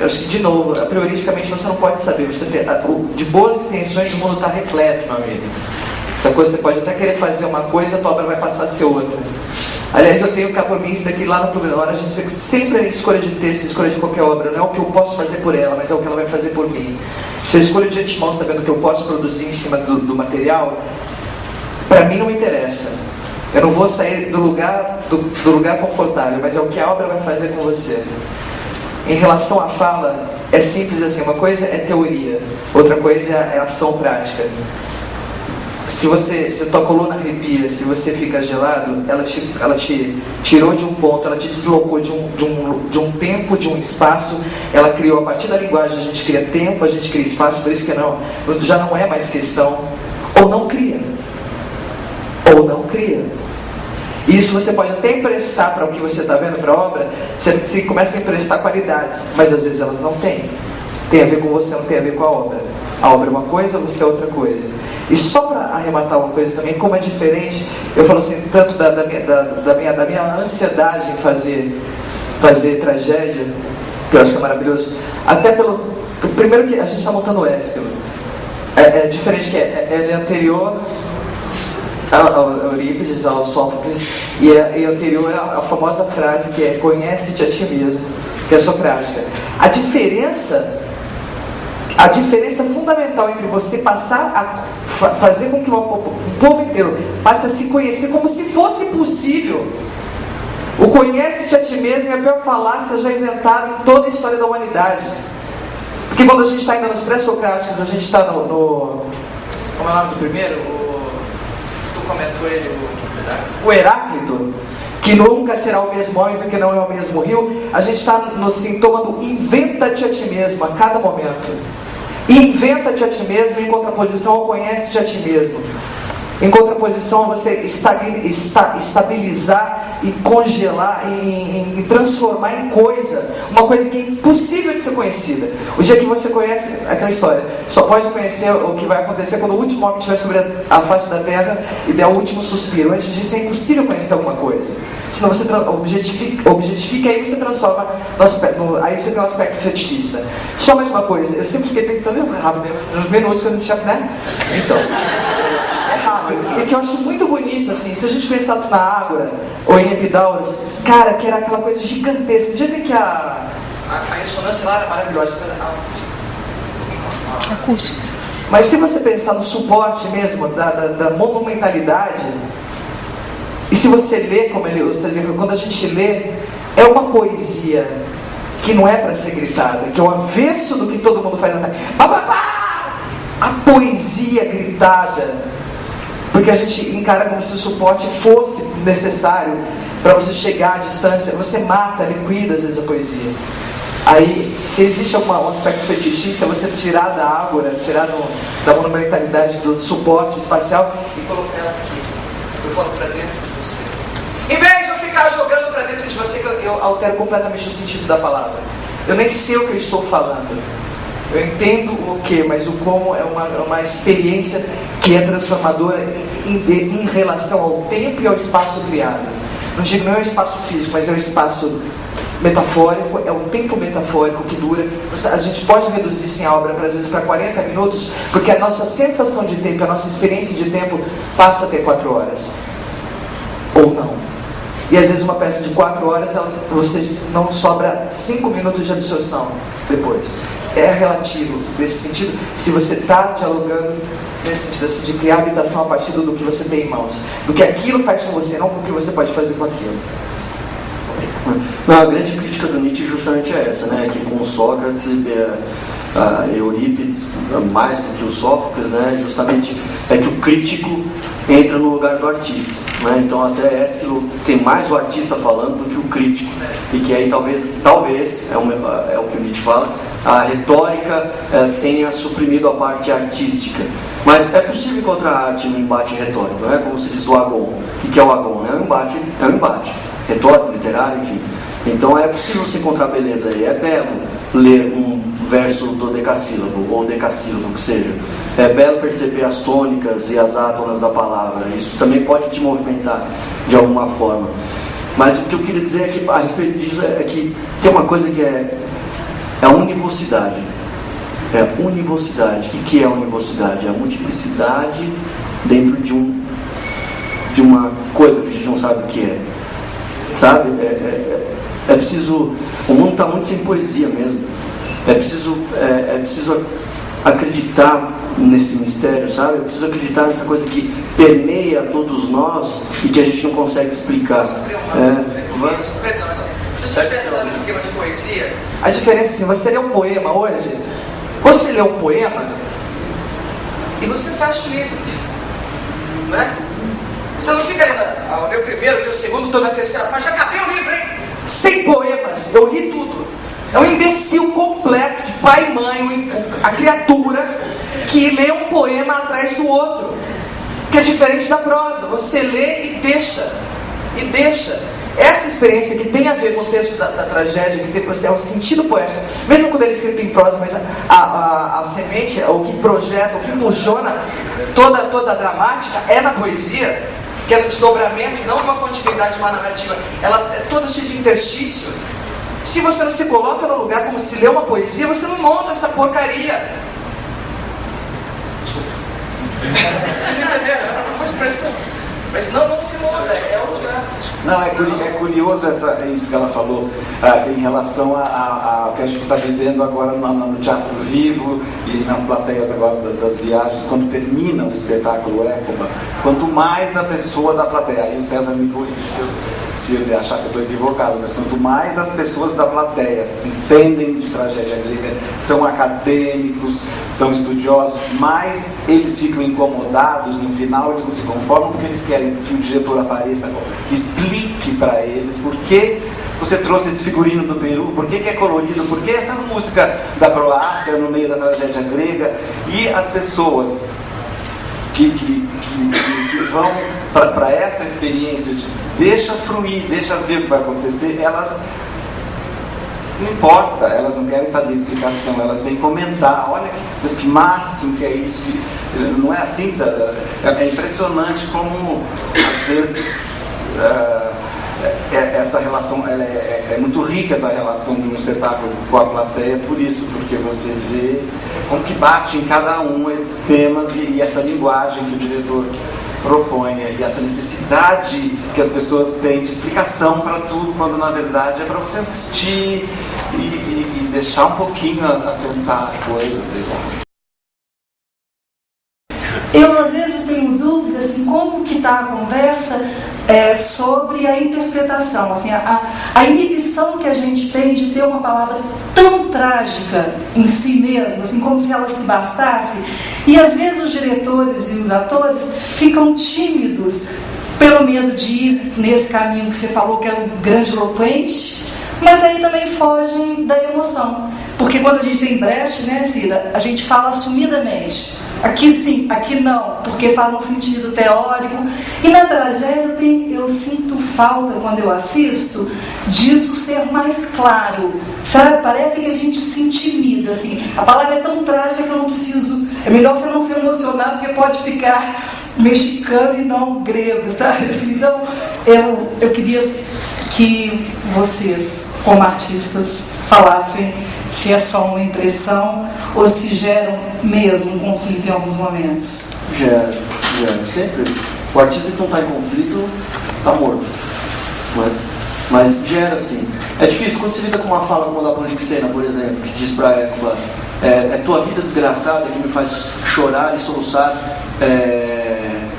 eu acho que, de novo, prioristicamente você não pode saber. Você tem, de boas intenções o mundo está repleto, meu amigo. Essa coisa, você pode até querer fazer uma coisa, a tua obra vai passar a ser outra. Aliás, eu tenho cá por mim isso daqui lá no Pormenor, a gente sempre é escolha de texto, escolha de qualquer obra, não é o que eu posso fazer por ela, mas é o que ela vai fazer por mim. Se eu escolho de antemão sabendo o que eu posso produzir em cima do material, para mim não interessa. Eu não vou sair do lugar confortável, mas é o que a obra vai fazer com você. Em relação à fala, é simples assim, uma coisa é teoria, outra coisa é ação prática. Se a tua coluna arrepia, se você fica gelado, ela te tirou de um ponto, ela te deslocou de um tempo, de um espaço, ela criou, a partir da linguagem, a gente cria tempo, a gente cria espaço, por isso que já não é mais questão, ou não cria. Isso você pode até emprestar para o que você está vendo, para a obra, você começa a emprestar qualidades, mas às vezes elas não têm. Tem a ver com você, não tem a ver com a obra. A obra é uma coisa, você é outra coisa. E só para arrematar uma coisa também, como é diferente, eu falo assim, tanto da minha ansiedade em fazer tragédia, que eu acho que é maravilhoso, até primeiro que a gente está montando o Ésquilo. É diferente, que ele é anterior ao Eurípides, ao Sófocles, e é anterior à famosa frase que é: conhece-te a ti mesmo, que é a socrática. A diferença fundamental entre você passar a fazer com que o povo inteiro passe a se conhecer como se fosse possível. O conhece-te a ti mesmo é a pior falácia já inventada em toda a história da humanidade. Porque quando a gente está ainda nos pré-socráticos, a gente está no... Como é o nome do primeiro? Tu comentou ele, o Heráclito, que nunca será o mesmo homem porque não é o mesmo rio. A gente está no sintoma do inventa-te a ti mesmo a cada momento. Inventa-te a ti mesmo em contraposição ao conhece-te a ti mesmo. Em contraposição a você estabilizar e congelar, em transformar em coisa, uma coisa que é impossível de ser conhecida. O dia que você conhece aquela história, só pode conhecer o que vai acontecer quando o último homem estiver sobre a face da terra e der o último suspiro. Antes disso é impossível conhecer alguma coisa. Senão você objetifica e aí você transforma aí você tem um aspecto fetichista. Só mais uma coisa, eu sempre fiquei pensando rápido, nos minutos que eu não tinha, né? Então, é rápido. É que eu acho muito bonito, assim, se a gente pensar na Ágora ou em Epidaurus, cara, que era aquela coisa gigantesca. Dizem que a ressonância lá era maravilhosa. Acústica. Mas se você pensar no suporte mesmo da monumentalidade, e se você lê, como vocês viram, quando a gente lê, é uma poesia que não é para ser gritada, que é o avesso do que todo mundo faz na terra. A poesia gritada, porque a gente encara como se o suporte fosse necessário para você chegar à distância. Você mata, liquida às vezes a poesia. Aí, se existe um aspecto fetichista, você tirar da Ágora, tirar da monumentalidade do suporte espacial e colocar ela aqui. Eu coloco para dentro de você. Em vez de eu ficar jogando para dentro de você, eu altero completamente o sentido da palavra. Eu nem sei o que eu estou falando. Eu entendo o que, mas o como é uma experiência que é transformadora em relação ao tempo e ao espaço criado. Não digo não é o espaço físico, mas é o espaço metafórico, é o tempo metafórico que dura. A gente pode reduzir sim a obra, às vezes, para 40 minutos, porque a nossa sensação de tempo, a nossa experiência de tempo passa a ter 4 horas. Ou não. E às vezes uma peça de 4 horas, você não sobra 5 minutos de absorção depois. É relativo nesse sentido, se você está dialogando nesse sentido assim, de criar habitação a partir do que você tem em mãos, do que aquilo faz com você, não com o que você pode fazer com aquilo. Não, a grande crítica do Nietzsche justamente é essa, né? Que com Sócrates, Eurípides, mais do que o Sófocles, né? Justamente é que o crítico entra no lugar do artista, né? Então até Ésquilo tem mais o artista falando do que o crítico, e que aí talvez é o que o Nietzsche fala, a retórica tenha suprimido a parte artística. Mas é possível encontrar arte no embate retórico, né? Como se diz do Agon. O que é o Agon? É um embate retórico, literário, enfim. Então é possível se encontrar beleza aí. É belo ler um verso do decassílabo, ou decassílabo, que seja. É belo perceber as tônicas e as átonas da palavra. Isso também pode te movimentar de alguma forma. Mas o que eu queria dizer a respeito disso é que tem uma coisa que é a univocidade. É a univocidade. O que é a univocidade? É a multiplicidade dentro de uma coisa que a gente não sabe o que é. Sabe? É preciso... O mundo está muito sem poesia mesmo. É preciso acreditar nesse mistério, sabe? É preciso acreditar nessa coisa que permeia todos nós e que a gente não consegue explicar. Se você pensar no esquema de poesia, a diferença é assim, você lê um poema hoje, você lê um poema e você faz livro, né? Você não fica lendo, eu li o primeiro, li o segundo, estou na terceira página, já acabei o livro, hein? 100 poemas, eu li tudo. É um imbecil completo, de pai e mãe, a criatura que lê um poema atrás do outro, que é diferente da prosa. Você lê e deixa. Essa experiência que tem a ver com o texto da tragédia, que tem o sentido poético, mesmo quando ele é escrito em prosa, mas a semente, o que projeta, o que impulsiona toda a dramática é na poesia, que é no desdobramento, não numa continuidade de uma narrativa. Ela é toda cheia de interstício. Se você não se coloca no lugar como se lê uma poesia, você não monta essa porcaria. Vocês entenderam? Não foi expressão. Mas não se monta, é o lugar. Não, é curioso isso que ela falou em relação ao que a gente está vivendo agora no Teatro Vivo e nas plateias agora das viagens, quando termina o espetáculo Écoba. Quanto mais a pessoa da plateia, aí o César me corrige se ele achar que eu estou equivocado, mas quanto mais as pessoas da plateia entendem de tragédia grega, são acadêmicos, são estudiosos, mais eles ficam incomodados, no final eles não se conformam porque eles querem que o diretor apareça, explique para eles por que você trouxe esse figurino do Peru, por que é colorido, por que essa música da Croácia no meio da tragédia grega, e as pessoas que vão para essa experiência de deixa fluir, deixa ver o que vai acontecer, elas não importa, elas não querem saber explicação, elas vêm comentar, olha que máximo que é isso, não é assim, sabe? É impressionante como às vezes essa relação, é muito rica essa relação de um espetáculo com a plateia, por isso, porque você vê como que bate em cada um esses temas e essa linguagem que o diretor propõe, e essa necessidade que as pessoas têm de explicação para tudo, quando na verdade é para você assistir e deixar um pouquinho assentar a coisa, sei lá. Eu às vezes tenho dúvidas assim, como que está a conversa sobre a interpretação, assim, a inibição que a gente tem de ter uma palavra tão trágica em si mesma, assim, como se ela se bastasse, e às vezes os diretores e os atores ficam tímidos pelo medo de ir nesse caminho que você falou que é um grandiloquente, mas aí também fogem da emoção. Porque quando a gente tem brecha, né, Cida, a gente fala assumidamente. Aqui sim, aqui não, porque faz um sentido teórico. E na tragédia eu sinto falta, quando eu assisto, disso ser mais claro. Sabe? Parece que a gente se intimida. Assim. A palavra é tão trágica que eu não preciso. É melhor você não se emocionar, porque pode ficar mexicano e não grego, sabe? Então, eu queria que vocês, como artistas, falassem se é só uma impressão ou se geram mesmo um conflito em alguns momentos. Gera. Sempre. O artista que não está em conflito está morto. Mas gera sim. É difícil quando você lida com uma fala como a da Polixena, por exemplo, que diz para Écuba, é tua vida desgraçada que me faz chorar e soluçar.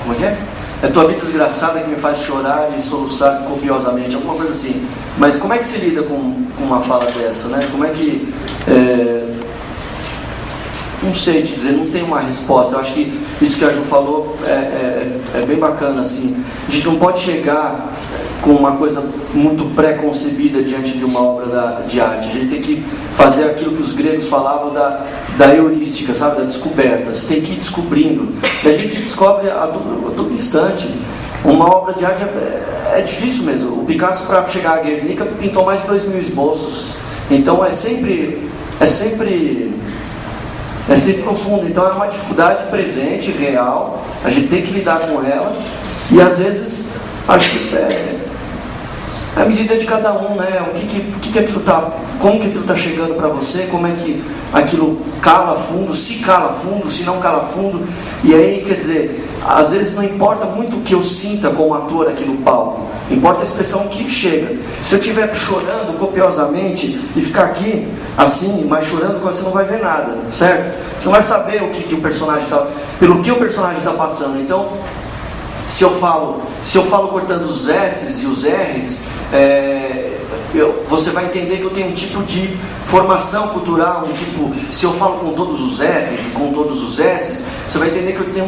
Como é que é? É tua vida desgraçada que me faz chorar e soluçar copiosamente, alguma coisa assim. Mas como é que se lida com uma fala dessa, né? Como é que... não sei te dizer, não tem uma resposta. Eu acho que isso que a Ju falou é bem bacana, assim. A gente não pode chegar com uma coisa muito pré-concebida diante de uma obra de arte. A gente tem que fazer aquilo que os gregos falavam da heurística, sabe? Da descoberta. Você tem que ir descobrindo. E a gente descobre a todo instante. Uma obra de arte é difícil mesmo. O Picasso, para chegar a Guernica, pintou mais de 2.000 esboços. Então é sempre profundo. Então é uma dificuldade presente, real. A gente tem que lidar com ela. E às vezes acho que a medida de cada um, né? O que aquilo tá, como que aquilo está chegando para você, como é que aquilo cala fundo, se não cala fundo. E aí, quer dizer, às vezes não importa muito o que eu sinta como ator aqui no palco, importa a expressão que chega. Se eu estiver chorando copiosamente e ficar aqui assim, mas chorando, você não vai ver nada, certo? Você não vai saber o que o personagem está, pelo que o personagem está passando. Então, se eu falo cortando os S's e os R's, você vai entender que eu tenho um tipo de formação cultural, se eu falo com todos os R's e com todos os S's, você vai entender que eu tenho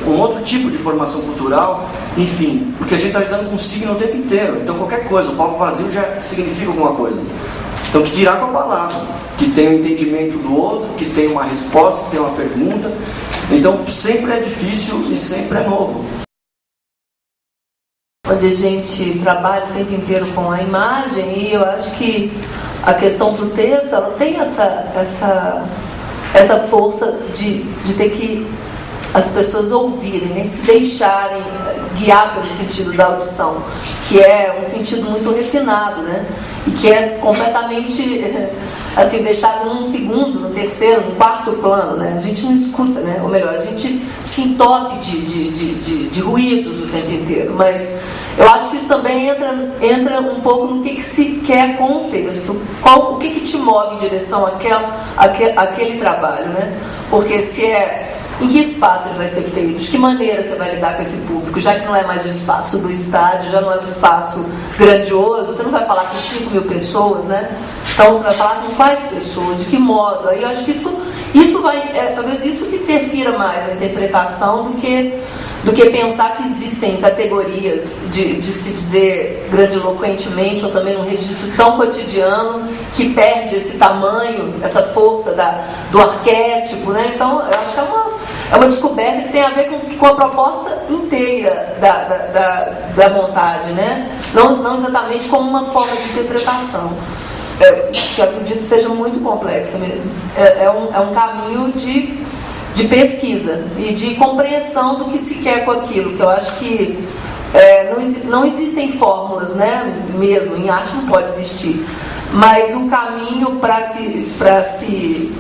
um outro tipo de formação cultural, enfim, porque a gente está lidando com signo o tempo inteiro. Então qualquer coisa, o palco vazio já significa alguma coisa. Então que dirá com a palavra, que tem um entendimento do outro, que tem uma resposta, que tem uma pergunta. Então sempre é difícil e sempre é novo. Onde a gente trabalha o tempo inteiro com a imagem, e eu acho que a questão do texto, ela tem essa força de ter que as pessoas ouvirem, né? Se deixarem guiar pelo sentido da audição, que é um sentido muito refinado, né? E que é completamente assim, deixado num segundo, no terceiro, no quarto plano, né? A gente não escuta, né? Ou melhor, a gente se entope de ruídos o tempo inteiro, mas eu acho que isso também entra um pouco no que se quer com o texto, o que te move em direção àquele trabalho, né? Porque se em que espaço ele vai ser feito? De que maneira você vai lidar com esse público? Já que não é mais o espaço do estádio, já não é um espaço grandioso, você não vai falar com 5.000 pessoas, né? Então você vai falar com quais pessoas, de que modo? Aí eu acho que isso vai, talvez isso que interfira mais na interpretação do que pensar que existem categorias de se dizer grandiloquentemente, ou também num registro tão cotidiano que perde esse tamanho, essa força do arquétipo, né? Então eu acho que é uma descoberta que tem a ver com a proposta inteira da montagem, né? Não exatamente como uma forma de interpretação, que eu acredito que seja muito complexa mesmo. É um caminho de pesquisa e de compreensão do que se quer com aquilo, que eu acho que não existem fórmulas, né? Mesmo, em arte não pode existir, mas um caminho para se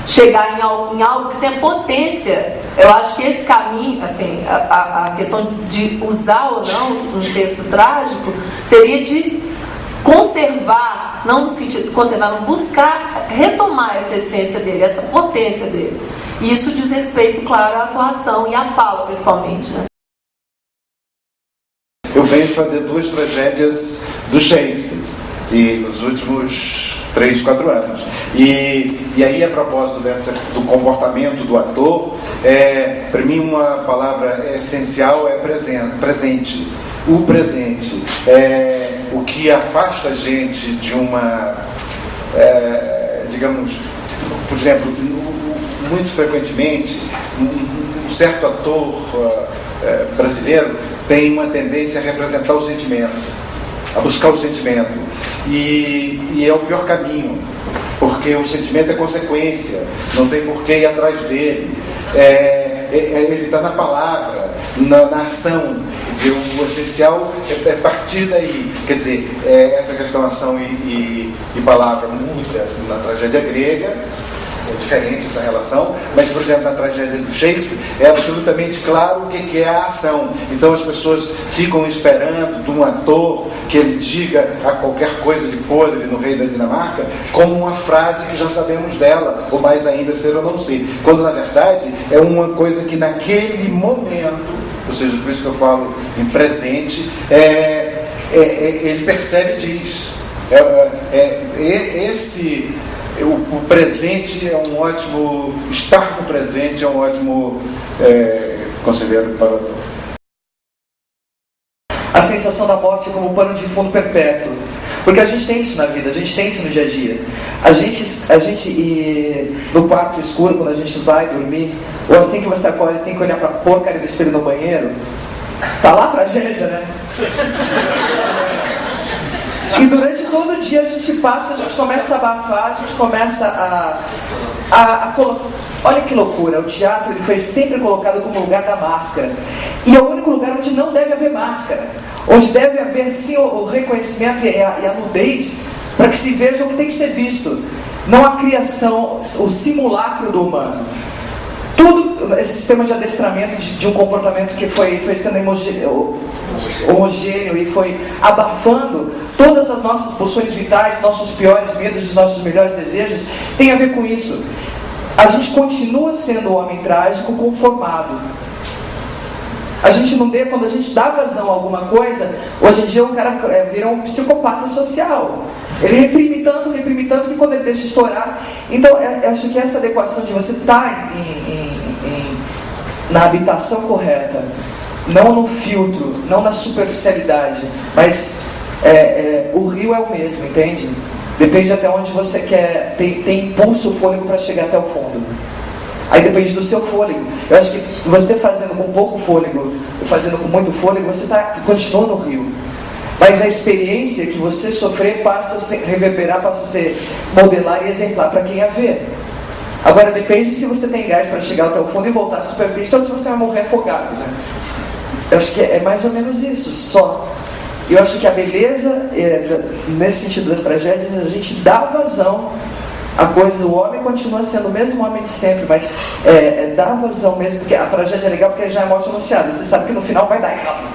chegar em algo que tem potência. Eu acho que esse caminho, assim, a questão de usar ou não um texto trágico seria de conservar, não no sentido de conservar, não buscar retomar essa essência dele, essa potência dele. E isso diz respeito, claro, à atuação e à fala, principalmente, né? Eu venho fazer 2 tragédias do Shakespeare e nos últimos 3, 4 anos. E aí, a propósito do comportamento do ator, para mim uma palavra essencial é presente. O presente é o que afasta a gente de uma, digamos, por exemplo, muito frequentemente um certo ator brasileiro tem uma tendência a representar o sentimento, a buscar o sentimento, e é o pior caminho, porque o sentimento é consequência, não tem por que ir atrás dele, ele está na palavra, na ação. Quer dizer, o essencial é partir daí. Quer dizer, essa questão ação e palavra muda na tragédia grega, é diferente essa relação, mas, por exemplo, na tragédia do Shakespeare é absolutamente claro o que é a ação. Então as pessoas ficam esperando de um ator que ele diga a qualquer coisa de podre no Rei da Dinamarca como uma frase que já sabemos dela, ou mais ainda ser ou não ser, quando na verdade é uma coisa que naquele momento, ou seja, por isso que eu falo em presente, ele percebe e diz. O presente é um ótimo, estar no presente é um ótimo conselheiro para o ator. A sensação da morte é como pano de fundo perpétuo, porque a gente tem isso na vida, a gente tem isso no dia a dia. A gente no quarto escuro, quando a gente vai dormir, ou assim que você acorda e tem que olhar para a porcaria do espelho no banheiro, tá lá a tragédia, né? E durante todo o dia a gente começa a abafar, a gente começa a colocar. Olha que loucura, o teatro ele foi sempre colocado como lugar da máscara. E é o único lugar onde não deve haver máscara. onde deve haver sim o reconhecimento e a nudez, para que se veja o que tem que ser visto, não a criação, o simulacro do humano. Tudo, esse sistema de adestramento de um comportamento que foi sendo homogêneo e foi abafando todas as nossas pulsões vitais, nossos piores medos, os nossos melhores desejos, tem a ver com isso. A gente continua sendo o homem trágico conformado. A gente não dê, quando a gente dá vazão a alguma coisa, hoje em dia o cara vira um psicopata social. Ele reprime tanto que quando ele deixa estourar. Então, eu acho que essa adequação de você estar na habitação correta, não no filtro, não na superficialidade, mas o rio é o mesmo, entende? Depende até onde você quer, tem impulso, fôlego para chegar até o fundo. Aí depende do seu fôlego. Eu acho que você fazendo com pouco fôlego, fazendo com muito fôlego, você continua no rio. Mas a experiência que você sofrer passa a reverberar, passa a ser modelar e exemplar para quem a vê. Agora depende se você tem gás para chegar até o fundo e voltar à superfície, ou se você vai morrer afogado, né? Eu acho que é mais ou menos isso, só. Eu acho que a beleza, nesse sentido das tragédias, a gente dá vazão a coisa, o homem continua sendo o mesmo homem de sempre, mas dá vazão mesmo, porque a tragédia é legal porque já é morte anunciada, você sabe que no final vai dar errado.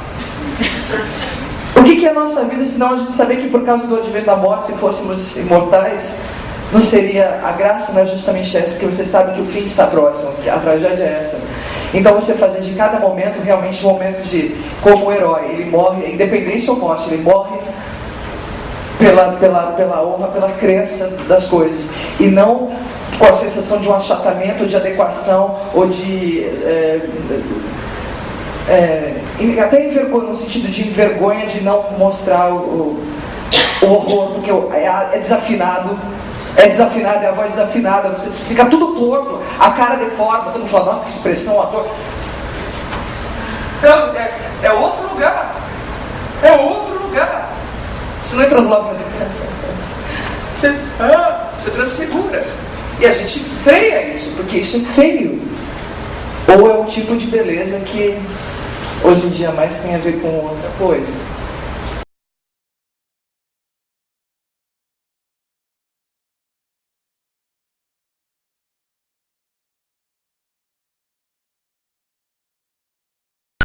O que é a nossa vida, senão a gente saber que por causa do advento da morte, se fôssemos imortais, não seria, a graça não é justamente essa, porque você sabe que o fim está próximo, que a tragédia é essa. Então você fazer de cada momento realmente um momento de, como o herói, ele morre, independência ou morte, ele morre pela honra, pela crença das coisas, e não com a sensação de um achatamento, de adequação, ou de até envergonha, no sentido de envergonha de não mostrar o horror, porque é desafinado, é a voz desafinada, você fica tudo torto, a cara deforma, todo mundo fala, nossa, que expressão, ator. Não, é outro lugar, você não entra no lado e faz você transfigura, e a gente freia isso, porque isso é feio, ou é um tipo de beleza que hoje em dia mais tem a ver com outra coisa.